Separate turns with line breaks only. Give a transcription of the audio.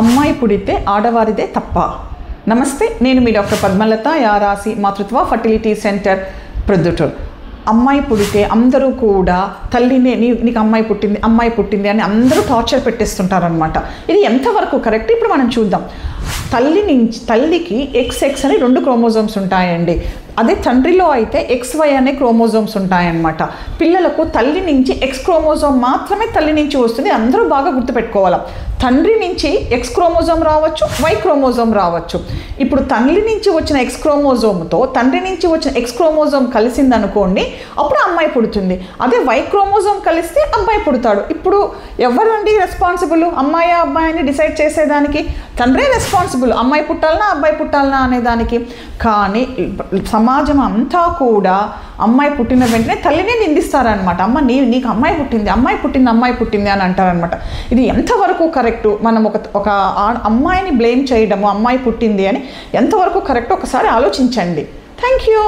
అమ్మాయి పుడితే ఆడవారిదే తప్ప? నమస్తే, నేను మీ డాక్టర్ పద్మలత, యారాసి మాతృత్వ ఫర్టిలిటీ సెంటర్ ప్రొద్దుటూరు. అమ్మాయి పుడితే అందరూ కూడా తల్లినే నీకు అమ్మాయి పుట్టింది అని అందరూ టార్చర్ పెట్టేస్తుంటారనమాట. ఇది ఎంతవరకు కరెక్ట్ ఇప్పుడు మనం చూద్దాం. తల్లికి XX అని 2 క్రోమోజోమ్స్ ఉంటాయండి. అదే తండ్రిలో అయితే XY అనే క్రోమోజోమ్స్ ఉంటాయన్నమాట. పిల్లలకు తల్లి నుంచి X క్రోమోజోమ్ మాత్రమే తల్లి నుంచి వస్తుంది. అందరూ బాగా గుర్తుపెట్టుకోవాలి. తండ్రి నుంచి X క్రోమోజోమ్ రావచ్చు, Y క్రోమోజోమ్ రావచ్చు. ఇప్పుడు తల్లి నుంచి వచ్చిన X క్రోమోజోమ్తో తండ్రి నుంచి వచ్చిన X క్రోమోజోమ్ కలిసింది అనుకోండి, అప్పుడు అమ్మాయి పుడుతుంది. అదే Y క్రోమోజోమ్ కలిస్తే అబ్బాయి పుడతాడు. ఇప్పుడు ఎవరండి రెస్పాన్సిబుల్? అమ్మాయి అబ్బాయిని డిసైడ్ చేసేదానికి తండ్రే రెస్పాన్సిబుల్. అమ్మాయి పుట్టాలనా అబ్బాయి పుట్టాలనా అనేదానికి. కానీ సమాజం అంతా కూడా అమ్మాయి పుట్టిన వెంటనే తల్లినే నిందిస్తారనమాట. నీకు అమ్మాయి పుట్టింది అని అంటారనమాట. ఇది ఎంతవరకు కరెక్టు? మనం ఒక అమ్మాయిని బ్లేమ్ చేయడము, అమ్మాయి పుట్టింది అని ఎంతవరకు కరెక్ట్ ఒకసారి ఆలోచించండి. Thank you.